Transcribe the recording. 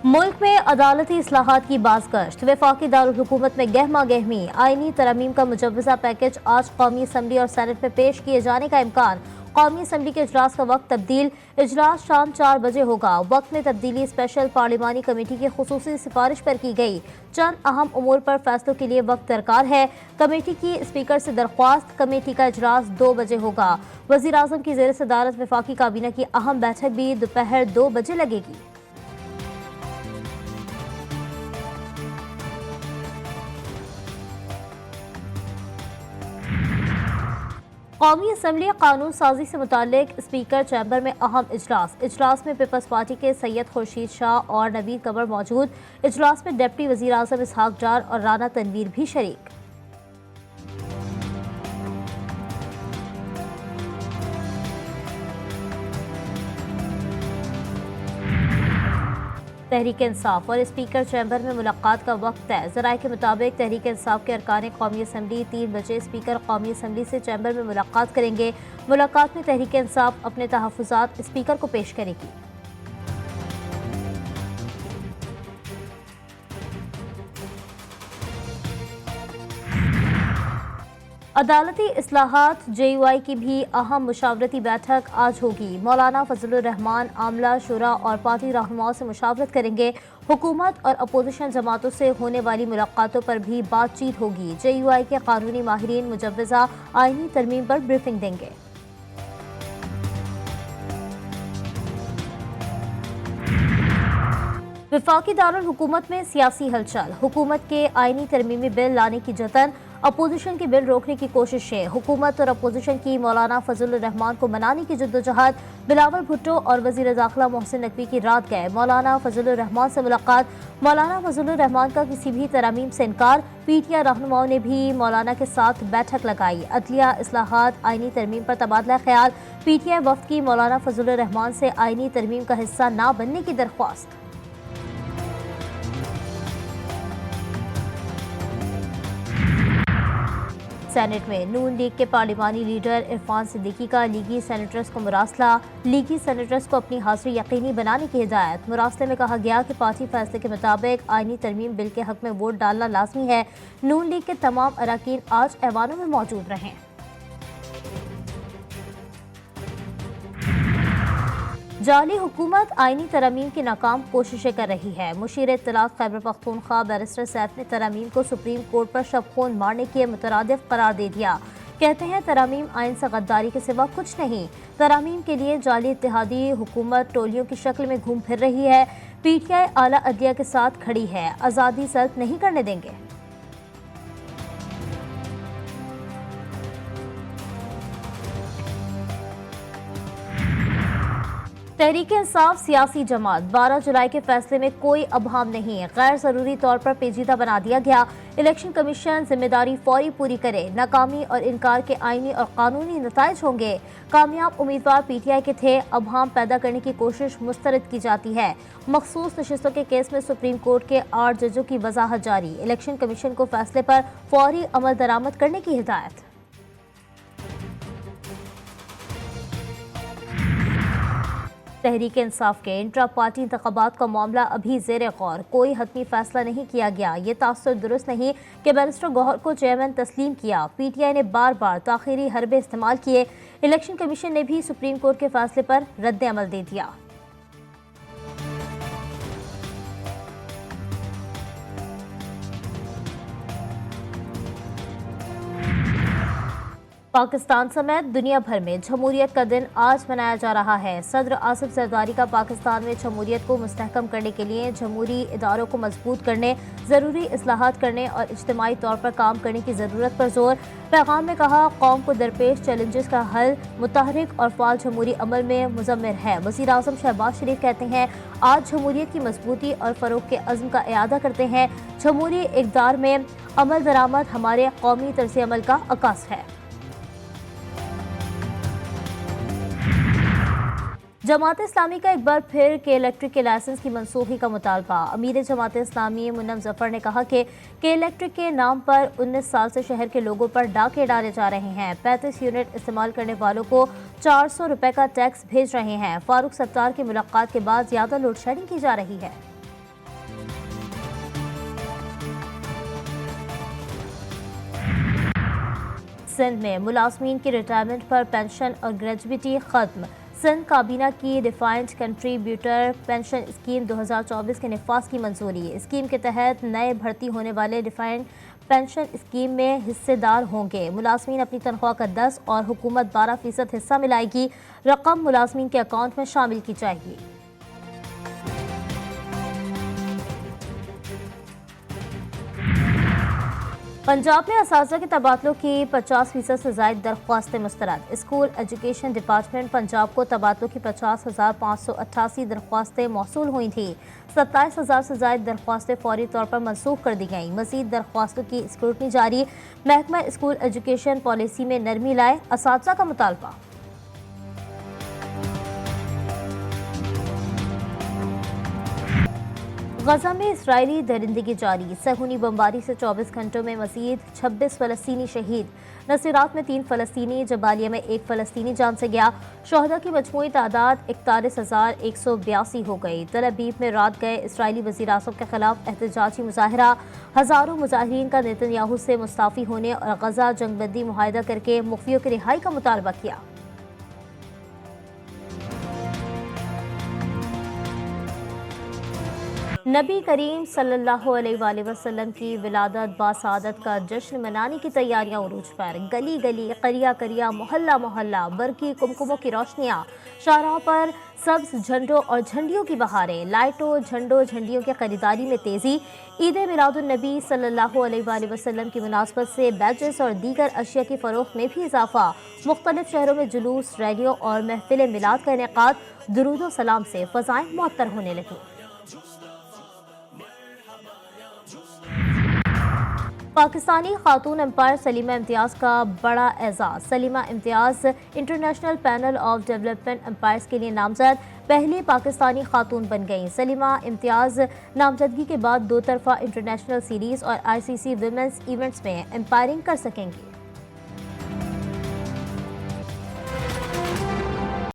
मुल्क में अदालती इस्लाहात की बाज़गश्त। वफाकी दारुल हुकूमत में गहमा गहमी। आईनी तरमीम का मुजव्वज़ा पैकेज आज कौमी असम्बली और सेनेट में पेश किए जाने का इम्कान। कौमी असम्बली के इजलास का वक्त तब्दील। इजलास शाम 4 बजे होगा। वक्त में तब्दीली स्पेशल पार्लिमानी कमेटी की खुसूसी सिफारिश पर की गई। चंद अहम उमूर पर फैसलों के लिए वक्त दरकार है। कमेटी की स्पीकर से दरख्वास्त। कमेटी का इजलास 2 बजे होगा। वज़ीर आज़म की ज़ेर सदारत वफाकी काबीना की अहम बैठक भी दोपहर 2 बजे लगेगी। कौमी असम्बली कानून साजी से मुतालिक स्पीकर चैम्बर में अहम इजलास में पीपल्स पार्टी के सैयद खुर्शीद शाह और नवीद कमर मौजूद। इजलास में डिप्टी वज़ीर आज़म इसहाक डार और राना तनवीर भी शरीक। तहरीक इंसाफ और स्पीकर चैम्बर में मुलाकात का वक्त तय। ज़राए के मुताबिक तहरीक इंसाफ के अरकान कौमी असम्बली 3 बजे स्पीकर कौमी असम्बली से चैम्बर में मुलाकात करेंगे। मुलाकात में तहरीक इंसाफ अपने तहफ़्फ़ुज़ात स्पीकर को पेश करेगी। अदालती इस्लाहात JUI की भी अहम मुशावरती बैठक आज होगी। मौलाना फजलुर रहमान आमला शुरा और पार्टी रहनुमाओं से मुशावरत करेंगे। हुकूमत और अपोजिशन जमातों से होने वाली मुलाकातों पर भी बातचीत होगी। JUI के कानूनी माहिरीन मुजव्वज़ा आईनी तरमीम पर ब्रीफिंग देंगे। वफाकी दारुल हुकूमत में सियासी हलचल। हुकूमत के आईनी तरमीमी बिल लाने की जतन। अपोजिशन की बिल रोकने की कोशिशें। हुकूमत और अपोजिशन की मौलाना फजलुर रहमान को मनाने की जद्दोजहद। बिलावल भुट्टो और वज़ीर दाखिला मोहसिन नकवी की रात गए। मौलाना फजलुर रहमान से मुलाकात। मौलाना फजलुर रहमान का किसी भी तरमीम से इनकार। PTI रहनुमाओं ने भी मौलाना के साथ बैठक लगाई। अदलिया इस्लाहात आईनी तरमीम पर तबादला ख्याल। PTI वफ्द की मौलाना फजलुर रहमान से आईनी तरमीम का हिस्सा ना बनने की दरख्वास्त। सेनेट में नून लीग के पार्लिमानी लीडर इरफान सिद्दीकी का लीगी सेनेटर्स को मुरासला। लीगी सेनेटर्स को अपनी हाजिरी यकीनी बनाने की हिदायत। मुरासले में कहा गया कि पार्टी फैसले के मुताबिक आईनी तरमीम बिल के हक में वोट डालना लाजमी है। नून लीग के तमाम अरकान आज ऐवानों में मौजूद रहें। जाली हुकूमत आईनी तरमीम की नाकाम कोशिशें कर रही है। मुशीर इत्तलात खैबर पख्तूनख्वा बैरिस्टर सैफ ने तरमीम को सुप्रीम कोर्ट पर शब खून मारने के मुतरादिफ करार दे दिया। कहते हैं तरमीम आइन से गद्दारी के सिवा कुछ नहीं। तरमीम के लिए जाली इत्तेहादी हुकूमत टोलियों की शक्ल में घूम फिर रही है। PTI आला अदलिया के साथ खड़ी है। आज़ादी सल्ब नहीं करने देंगे। तहरीक इंसाफ सियासी जमात 12 जुलाई के फैसले में कोई अबहम नहीं है। गैर जरूरी तौर पर पेचीदा बना दिया गया। इलेक्शन कमीशन जिम्मेदारी फौरी पूरी करे। नाकामी और इनकार के आईनी और कानूनी नताइज होंगे। कामयाब उम्मीदवार PTI के थे। अबहम पैदा करने की कोशिश मुस्तरद की जाती है। मखसूस नशिस्तों के केस में सुप्रीम कोर्ट के 8 जजों की वजाहत जारी। इलेक्शन कमीशन को फैसले पर फौरी अमल दरामद करने की हिदायत। तहरीक इंसाफ के इंट्रा पार्टी इंतखाबात का मामला अभी ज़ेर गौर। कोई हतमी फैसला नहीं किया गया। ये तासुर दुरुस्त नहीं कि बैरिस्टर गौहर को चेयरमैन तस्लीम किया। PTI ने बार बार ताखीरी हरबे इस्तेमाल किए। इलेक्शन कमीशन ने भी सुप्रीम कोर्ट के फैसले पर रद्द अमल दे दिया। पाकिस्तान समेत दुनिया भर में जमहूरियत का दिन आज मनाया जा रहा है। सदर आसिफ जरदारी का पाकिस्तान में जमहूरियत को मुस्तहकम करने के लिए जमहूरी इदारों को मजबूत करने, ज़रूरी इस्लाहात करने और इज्तिमाई तौर पर काम करने की ज़रूरत पर जोर। पैगाम में कहा, कौम को दरपेश चैलेंजेस का हल मुतहरिक और फाल जमहूरी अमल में मुज़म्मिर है। वज़ीर आज़म शहबाज शरीफ कहते हैं, आज जमहूरियत की मजबूती और फ़रोग़ के अज़्म का इआदा करते हैं। जमहूरी इक़दार में अमल दरामद हमारे कौमी तर्ज़ अमल का अक्स है। जमात इस्लामी का एक बार फिर के इलेक्ट्रिक के लाइसेंस की मनसूखी का मुतालबा। अमीर जमात इस्लामी मुन्नम जफर ने कहा कि इलेक्ट्रिक के नाम पर 19 साल से शहर के लोगों पर डाके डाले जा रहे हैं। 35 यूनिट इस्तेमाल करने वालों को 400 रुपए का टैक्स भेज रहे हैं। फारूक सत्तार की मुलाकात के बाद ज्यादा लोड शेडिंग की जा रही है। सिंध में मुलाजमीन की रिटायरमेंट पर पेंशन और ग्रेजुएटी खत्म। सिंध काबीना की डिफाइंड कंट्रीब्यूटर पेंशन स्कीम 2024 के निफाज की मंजूरी। स्कीम के तहत नए भर्ती होने वाले डिफाइंड पेंशन स्कीम में हिस्सेदार होंगे। मुलाजमीन अपनी तनख्वाह का 10 और हुकूमत 12% हिस्सा मिलाएगी। रकम मुलाजमीन के अकाउंट में शामिल की जाएगी। पंजाब में असातिज़ा के तबादलों की 50% से ज़ायद दरख्वास्तें मुस्तरद। स्कूल एजुकेशन डिपार्टमेंट पंजाब को तबादलों की 50,588 दरख्वास्तें मौसूल हुई थी। 27,000 से ज़ायद दरख्वास्तें फौरी तौर पर मनसूख कर दी गईं। मज़ीद दरख्वास्तों की स्क्रूटनी जारी। महकमा स्कूल एजुकेशन पॉलिसी में नरमी लाए, असातिज़ा का मुतालबा। गजा में इसराइली दरिंदगी जारी। सहूनी बमबारी से 24 घंटों में मजीद 26 फ़लस्तीनी शहीद। नसीरात में 3 फ़लस्तीनी, जबालिया में 1 फ़लस्तीनी जान से गया। शहदा की मजमूई तादाद 41,182 हो गई। तल अबीब में रात गए इसराइली वज़ीर आज़म के खिलाफ एहतजाजी मुजाहरा। हज़ारों मुजाहिरीन का नेतन्याहू से मुस्ताफ़ी होने और गजा जंगबंदी मुआहदा करके मुख्फियों की रिहाई का मुतालबा किया। नबी करीम सल्लल्लाहु अलैहि वसल्लम की विलादत बासादत का जश्न मनाने की तैयारियां उरूज पर। गली गली, करिया करिया, मोहल्ला मोहल्ला, बरकी कुमकुमों की रोशनियां, शाहराहों पर सब्ज झंडों और झंडियों की बहारें। लाइटों, झंडों, झंडियों की खरीदारी में तेजी। ईद मिलादुन नबी सल्लल्लाहु अलैहि वसल्लम की मुनासबत से बैचेस और दीगर अशिया की फरोख्त में भी इजाफा। मुख्तलिफ शहरों में जुलूस, रैलियों और महफिल मिलाद का इनेकाद। दुरूद सलाम से फ़ज़ाएं मुअत्तर होने लगी। पाकिस्तानी खातून एम्पायर सलीमा इम्तियाज़ का बड़ा एजाज़। Salima Imtiaz international panel of development umpires के लिए नामजद पहली पाकिस्तानी खातून बन गईं। सलीमा इम्तियाज़ नामजदगी के बाद 2 तरफ़ा इंटरनेशनल सीरीज़ और ICC विमेंस इवेंट्स में एम्पायरिंग कर सकेंगी।